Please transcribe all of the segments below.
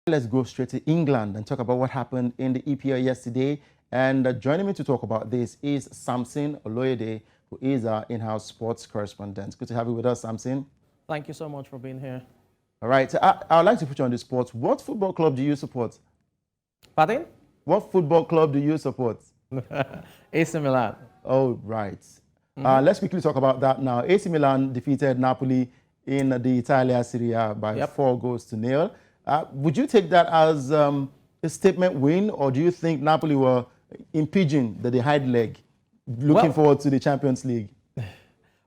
Let's go straight to England and talk about what happened in the EPL yesterday. And joining me to talk about this is Samson Oloyede, who is our in-house sports correspondent. Good to have you with us, Samson. Thank you so much for being here. All right, so I would like to put you on the spot. What football club do you support? Pardon? What football club do you support? AC Milan. Oh, right. Let's quickly talk about that now. AC Milan defeated Napoli in the Italia Serie A by 4 goals to nil. Would you take that as a statement win, or do you think Napoli were impinging the hide leg, looking forward to the Champions League?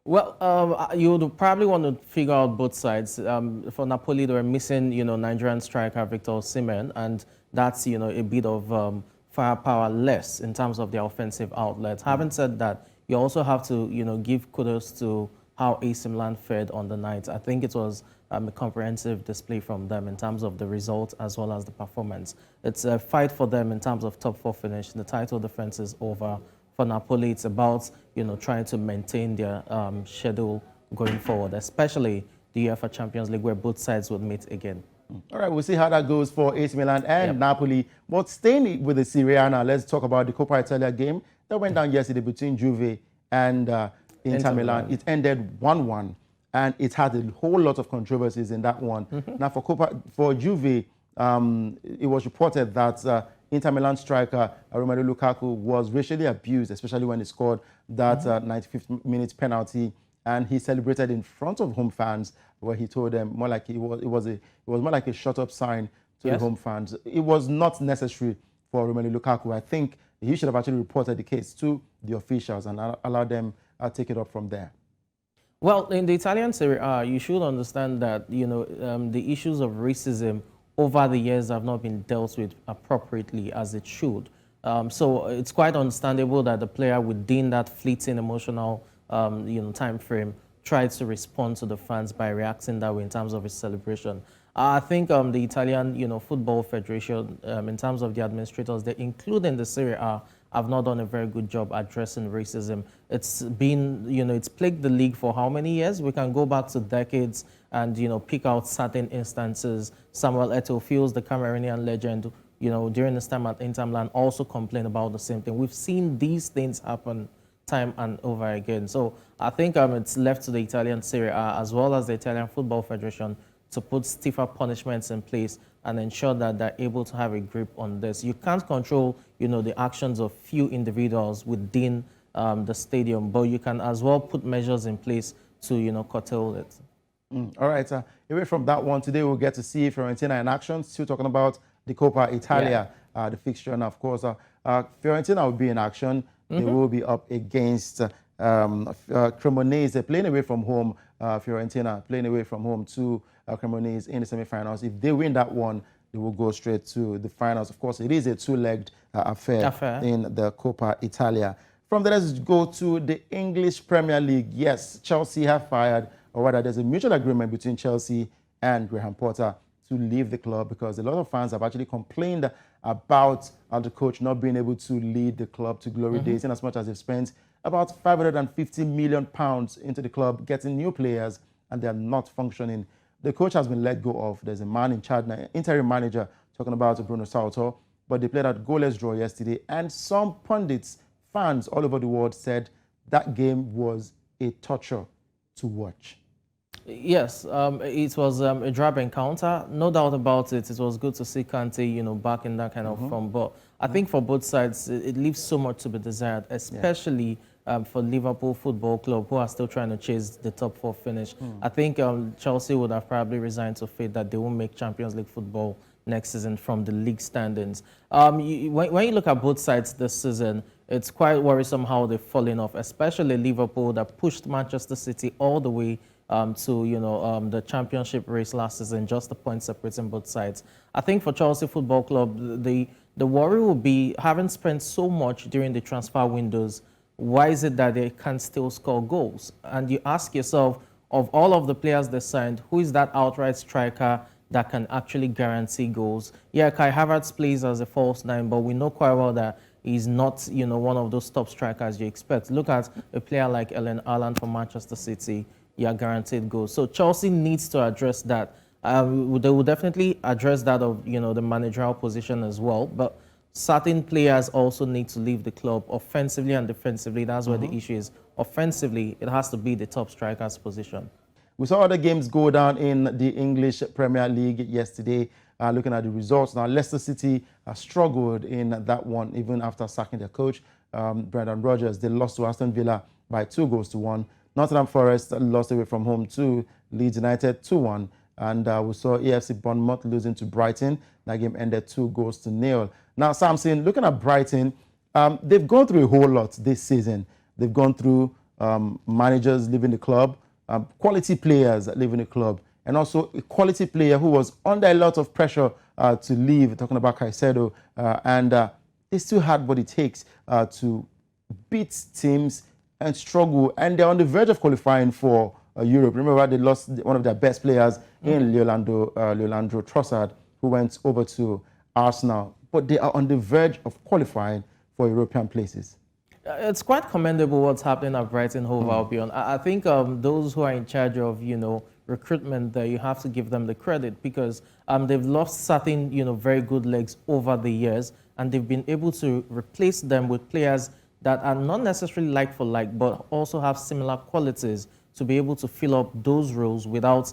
Well, you would probably want to figure out both sides. For Napoli, they were missing, Nigerian striker Victor Osimhen, and that's, a bit of firepower less in terms of their offensive outlets. Having said that, you also have to, give kudos to how AC Milan fared on the night. I think it was a comprehensive display from them in terms of the result as well as the performance. It's a fight for them in terms of top 4 finish. The title defense is over. For Napoli, it's about trying to maintain their schedule going forward, especially the UEFA Champions League, where both sides would meet again. All right, we'll see how that goes for AC Milan and Napoli. But staying with the Serie A now, let's talk about the Coppa Italia game that went down yesterday between Juve and Inter Milan. It ended 1-1, and it had a whole lot of controversies in that one. Now, for Juve, it was reported that Inter Milan striker Romelu Lukaku was racially abused, especially when he scored that 95th minute penalty, and he celebrated in front of home fans, where he told them more like it was more like a shut up sign to the home fans. It was not necessary for Romelu Lukaku. I think he should have actually reported the case to the officials and allowed them take it up from there. Well, in the Italian Serie A, you should understand that the issues of racism over the years have not been dealt with appropriately as it should. So it's quite understandable that the player within that fleeting emotional time frame tried to respond to the fans by reacting that way in terms of his celebration. I think the Italian Football Federation, in terms of the administrators, they including the Serie A, have not done a very good job addressing racism. It's been, it's plagued the league for how many years? We can go back to decades and, pick out certain instances. Samuel Eto'o, feels the Cameroonian legend, during his time at Inter Milan, also complained about the same thing. We've seen these things happen time and over again. So I think it's left to the Italian Serie A as well as the Italian Football Federation to put stiffer punishments in place and ensure that they're able to have a grip on this. You can't control, the actions of few individuals within the stadium, but you can as well put measures in place to, curtail it. All right, away from that one, today we'll get to see Fiorentina in action. Still talking about the Coppa Italia, the fixture, and of course, Fiorentina will be in action. They will be up against Cremonese, playing away from home. Fiorentina playing away from home to Cremonese in the semi-finals. If they win that one, they will go straight to the finals. Of course, it is a 2-legged affair in the Coppa Italia. From there, let's go to the English Premier League. Yes, Chelsea have fired, or rather, there's a mutual agreement between Chelsea and Graham Potter to leave the club, because a lot of fans have actually complained about the coach not being able to lead the club to glory days, in as much as they've spent about £550 million into the club, getting new players, and they're not functioning. The coach has been let go of. There's a man in charge now, interim manager, talking about Bruno Sauto, but they played a goalless draw yesterday, and some pundits, fans all over the world, said that game was a torture to watch. Yes, it was a drab encounter, no doubt about it. It was good to see Kante, back in that kind of form. But I think for both sides, it leaves so much to be desired, especially for Liverpool Football Club, who are still trying to chase the top 4 finish. I think Chelsea would have probably resigned to fate that they won't make Champions League football next season from the league standings. When you look at both sides this season, it's quite worrisome how they've fallen off, especially Liverpool that pushed Manchester City all the way to the championship race last season, just the point separating both sides. I think for Chelsea Football Club, the worry will be, having spent so much during the transfer windows, why is it that they can still score goals? And you ask yourself, of all of the players they signed, who is that outright striker that can actually guarantee goals? Yeah, Kai Havertz plays as a false 9, but we know quite well that he's not, one of those top strikers you expect. Look at a player like Erling Haaland from Manchester City. Yeah, guaranteed goals. So Chelsea needs to address that. They will definitely address that of the managerial position as well. But certain players also need to leave the club offensively and defensively. That's where the issue is. Offensively, it has to be the top striker's position. We saw other games go down in the English Premier League yesterday. Looking at the results now, Leicester City struggled in that one even after sacking their coach, Brendan Rodgers. They lost to Aston Villa by 2-1. Nottingham Forest lost away from home to Leeds United 2-1. And we saw AFC Bournemouth losing to Brighton. That game ended 2-0. Now, Samson, looking at Brighton, they've gone through a whole lot this season. They've gone through managers leaving the club, quality players leaving the club, and also a quality player who was under a lot of pressure to leave, talking about Caicedo. And they still had what it takes to beat teams and struggle. And they're on the verge of qualifying for Europe. Remember, they lost one of their best players in Leandro Trossard, who went over to Arsenal. But they are on the verge of qualifying for European places. It's quite commendable what's happening at Brighton Hove Albion. I think those who are in charge of, recruitment there, you have to give them the credit because they've lost certain, very good legs over the years, and they've been able to replace them with players that are not necessarily like for like, but also have similar qualities to be able to fill up those roles without,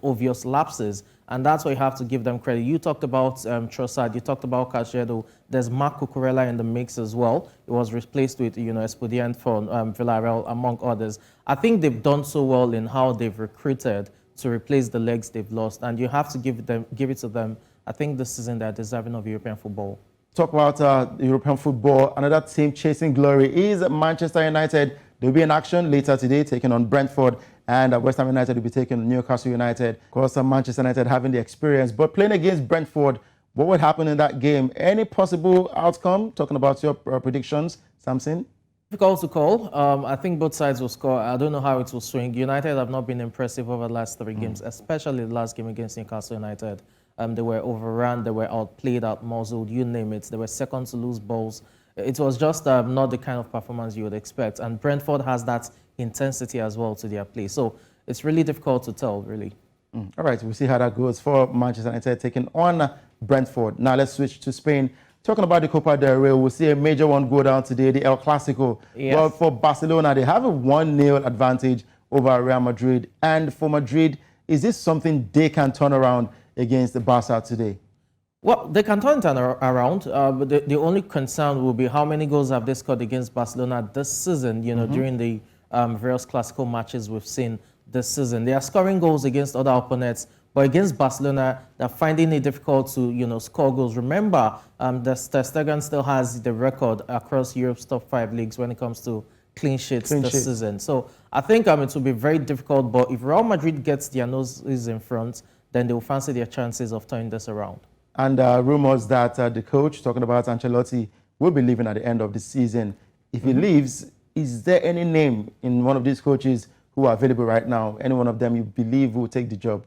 obvious lapses. And that's why you have to give them credit. You talked about Trossard, you talked about Caicedo. There's Marc Cucurella in the mix as well. It was replaced with, Espudien from Villarreal, among others. I think they've done so well in how they've recruited to replace the legs they've lost. And you have to give it to them. I think this season they're deserving of European football. Talk about European football. Another team chasing glory is Manchester United. They'll be in action later today, taking on Brentford, and West Ham United will be taking on Newcastle United. Of course, Manchester United having the experience, but playing against Brentford, what would happen in that game? Any possible outcome? Talking about your predictions, Samson? Difficult to call. I think both sides will score. I don't know how it will swing. United have not been impressive over the last 3 games, especially the last game against Newcastle United. They were overrun, they were outplayed, outmuzzled, you name it. They were second to lose balls. It was just not the kind of performance you would expect. And Brentford has that intensity as well to their play. So it's really difficult to tell, really. All right, we'll see how that goes for Manchester United taking on Brentford. Now let's switch to Spain. Talking about the Copa del Rey, we'll see a major one go down today, the El Clasico. Yes. Well, for Barcelona, they have a 1-0 advantage over Real Madrid. And for Madrid, is this something they can turn around against the Barca today? Well, they can turn it around, but the only concern will be how many goals have they scored against Barcelona this season, during the various classical matches we've seen this season. They are scoring goals against other opponents, but against Barcelona, they're finding it difficult to, score goals. Remember, Ter Stegen still has the record across Europe's top 5 leagues when it comes to clean sheets this season. So I think it will be very difficult, but if Real Madrid gets their noses in front, then they will fancy their chances of turning this around. And rumors that the coach, talking about Ancelotti, will be leaving at the end of the season. If he leaves, is there any name in one of these coaches who are available right now? Any one of them you believe will take the job?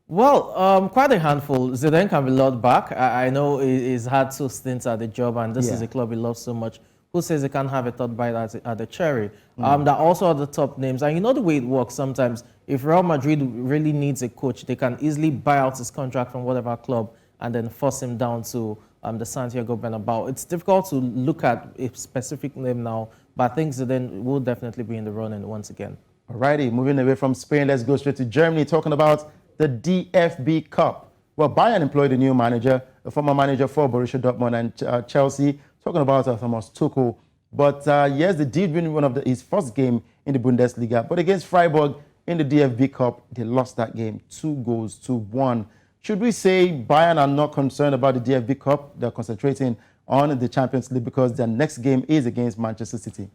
Well, quite a handful. Zidane can be lured back. I know he's had 2 stints at the job, and this is a club he loves so much. Who says he can't have a third bite at the cherry? There are also other top names. And you know the way it works sometimes. If Real Madrid really needs a coach, they can easily buy out his contract from whatever club and then force him down to the Santiago Bernabeu. It's difficult to look at a specific name now, but I think Zidane will definitely be in the running once again. Alrighty, moving away from Spain, let's go straight to Germany, talking about the DFB Cup. Well, Bayern employed a new manager, a former manager for Borussia Dortmund and Chelsea, talking about Thomas Tuchel. But yes, they did win one of his first game in the Bundesliga, but against Freiburg in the DFB Cup, they lost that game 2-1. Should we say Bayern are not concerned about the DFB Cup? They're concentrating on the Champions League because their next game is against Manchester City.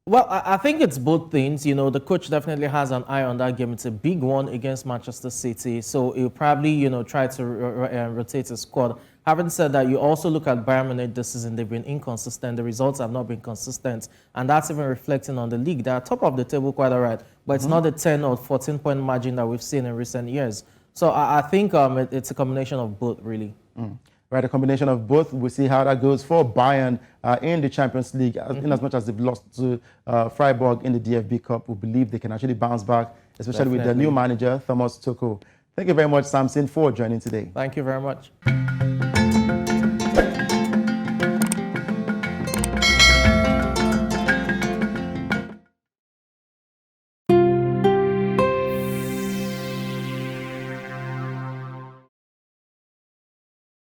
Well, I think it's both things. The coach definitely has an eye on that game. It's a big one against Manchester City. So he'll probably, try to rotate his squad. Having said that, you also look at Bayern Munich this season. They've been inconsistent. The results have not been consistent. And that's even reflecting on the league. They're top of the table quite all right. But it's not the 10 or 14-point margin that we've seen in recent years. So I think it's a combination of both, really. Right, a combination of both. We'll see how that goes for Bayern in the Champions League. In as much as they've lost to Freiburg in the DFB Cup, we believe they can actually bounce back, especially with their new manager, Thomas Tuchel. Thank you very much, Samson, for joining today. Thank you very much.